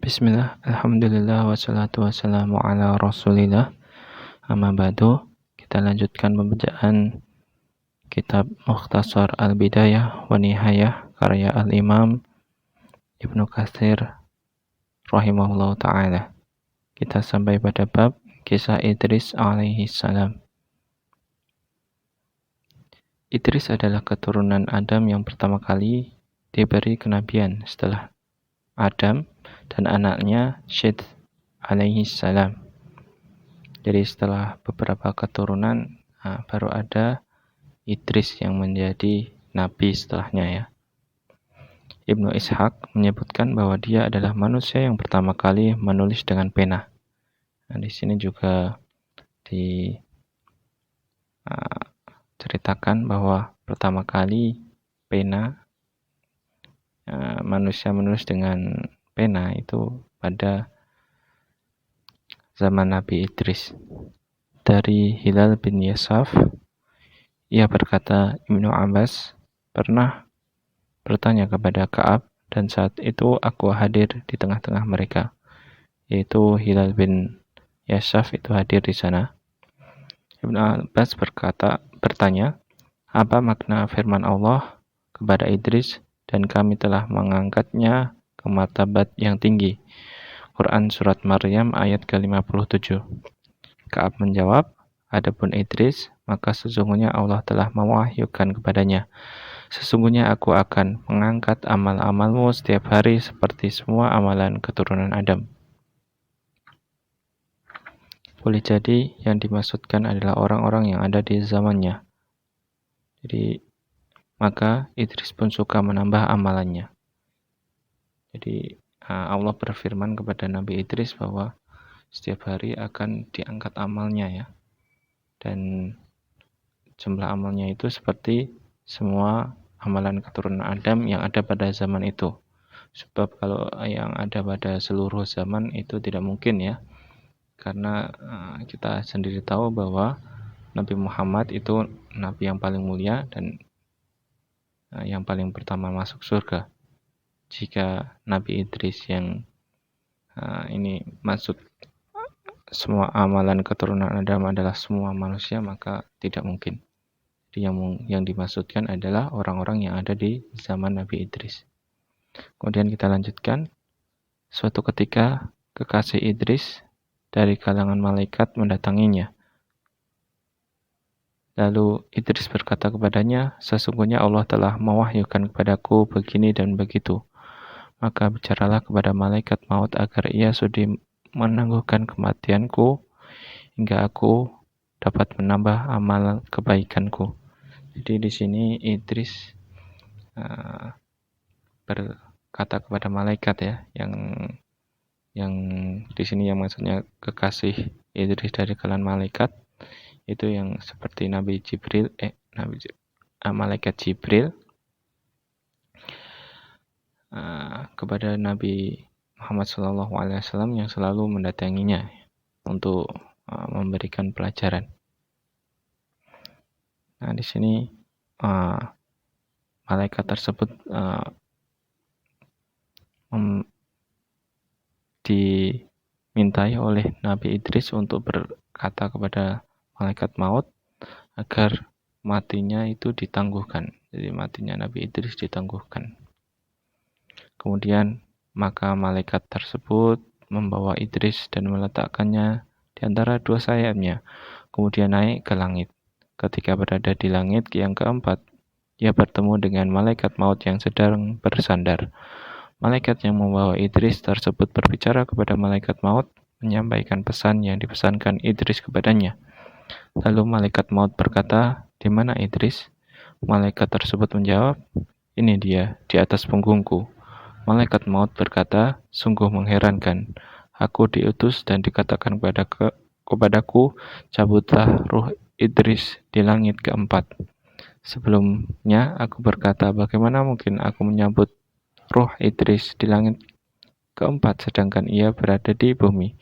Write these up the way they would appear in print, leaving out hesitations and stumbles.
Bismillah, alhamdulillah, wassalatu wassalamu ala rasulillah. Amma ba'du, kita lanjutkan pembacaan kitab Mukhtasar Al-Bidayah wa Nihayah karya Al-Imam Ibnu Katsir rahimahullah ta'ala. Kita sampai pada bab kisah Idris alaihi salam. Idris adalah keturunan Adam yang pertama kali diberi kenabian setelah Adam dan anaknya Syed alaihi salam. Jadi setelah beberapa keturunan baru ada Idris yang menjadi nabi setelahnya ya. Ibnu Ishaq menyebutkan bahwa dia adalah manusia yang pertama kali menulis dengan pena. Nah, di sini juga diceritakan bahwa pertama kali pena manusia menulis dengan pena itu pada zaman Nabi Idris. Dari Hilal bin Yasaf, ia berkata, Ibnu Abbas pernah bertanya kepada Ka'ab, dan saat itu aku hadir di tengah-tengah mereka, yaitu Hilal bin Yasaf itu hadir di sana. Ibnu Abbas bertanya, apa makna firman Allah kepada Idris, dan kami telah mengangkatnya ke martabat yang tinggi. Quran Surat Maryam ayat ke-57. Ka'ab menjawab, adapun Idris, maka sesungguhnya Allah telah mewahyukan kepadanya, sesungguhnya aku akan mengangkat amal-amalmu setiap hari seperti semua amalan keturunan Adam. Boleh jadi yang dimaksudkan adalah orang-orang yang ada di zamannya. Jadi maka Idris pun suka menambah amalannya. Jadi Allah berfirman kepada Nabi Idris bahwa setiap hari akan diangkat amalnya ya. Dan jumlah amalnya itu seperti semua amalan keturunan Adam yang ada pada zaman itu. Sebab kalau yang ada pada seluruh zaman itu tidak mungkin ya. Karena kita sendiri tahu bahwa Nabi Muhammad itu Nabi yang paling mulia dan yang paling pertama masuk surga. Jika Nabi Idris yang ini maksud semua amalan keturunan Adam adalah semua manusia, maka tidak mungkin. Jadi yang dimaksudkan adalah orang-orang yang ada di zaman Nabi Idris. Kemudian kita lanjutkan. Suatu ketika kekasih Idris dari kalangan malaikat mendatanginya. Lalu Idris berkata kepadanya, sesungguhnya Allah telah mewahyukan kepadaku begini dan begitu. Maka bicaralah kepada malaikat maut agar ia sudi menangguhkan kematianku hingga aku dapat menambah amal kebaikanku. Jadi di sini Idris berkata kepada malaikat ya, yang di sini yang maksudnya kekasih Idris dari kalangan malaikat itu yang seperti Nabi Jibril, malaikat Jibril kepada Nabi Muhammad SAW yang selalu mendatanginya untuk memberikan pelajaran. Nah di sini malaikat tersebut dimintai oleh Nabi Idris untuk berkata kepada malaikat maut agar matinya itu ditangguhkan. Jadi matinya Nabi Idris ditangguhkan. Kemudian maka malaikat tersebut membawa Idris dan meletakkannya di antara dua sayapnya. Kemudian naik ke langit. Ketika berada di langit yang keempat, ia bertemu dengan malaikat maut yang sedang bersandar. Malaikat yang membawa Idris tersebut berbicara kepada malaikat maut, menyampaikan pesan yang dipesankan Idris kepadanya. Lalu malaikat maut berkata, di mana Idris? Malaikat tersebut menjawab, ini dia, di atas punggungku. Malaikat maut berkata, sungguh mengherankan. Aku diutus dan dikatakan kepadaku, cabutlah ruh Idris di langit keempat. Sebelumnya aku berkata, bagaimana mungkin aku menyambut ruh Idris di langit keempat sedangkan ia berada di bumi.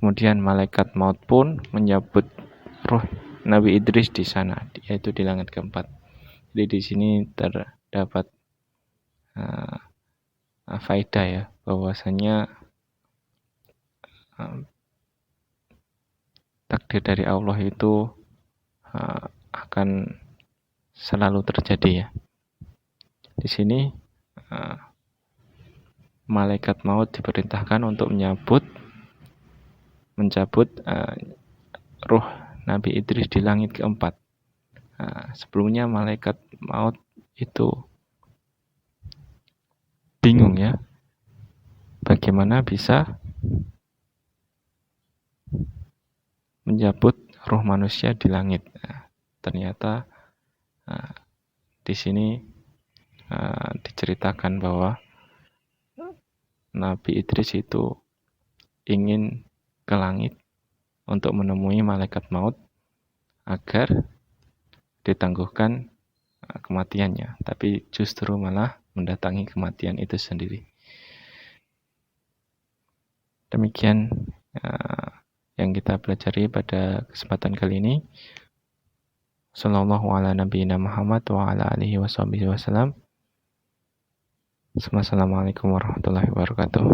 Kemudian malaikat maut pun menyambut ruh Nabi Idris di sana, yaitu di langit keempat. Jadi di sini terdapat faedah ya, bahwasanya takdir dari Allah itu akan selalu terjadi ya. Di sini malaikat maut diperintahkan untuk mencabut ruh Nabi Idris di langit keempat. Sebelumnya malaikat maut itu bingung ya, bagaimana bisa mencabut roh manusia di langit. Ternyata di sini diceritakan bahwa Nabi Idris itu ingin ke langit untuk menemui malaikat maut agar ditangguhkan kematiannya, tapi justru malah mendatangi kematian itu sendiri. Demikian yang kita pelajari pada kesempatan kali ini. Sallallahu ala nabiyina Muhammad wa ala alihi wa sahbihi wasallam. Assalamualaikum warahmatullahi wabarakatuh.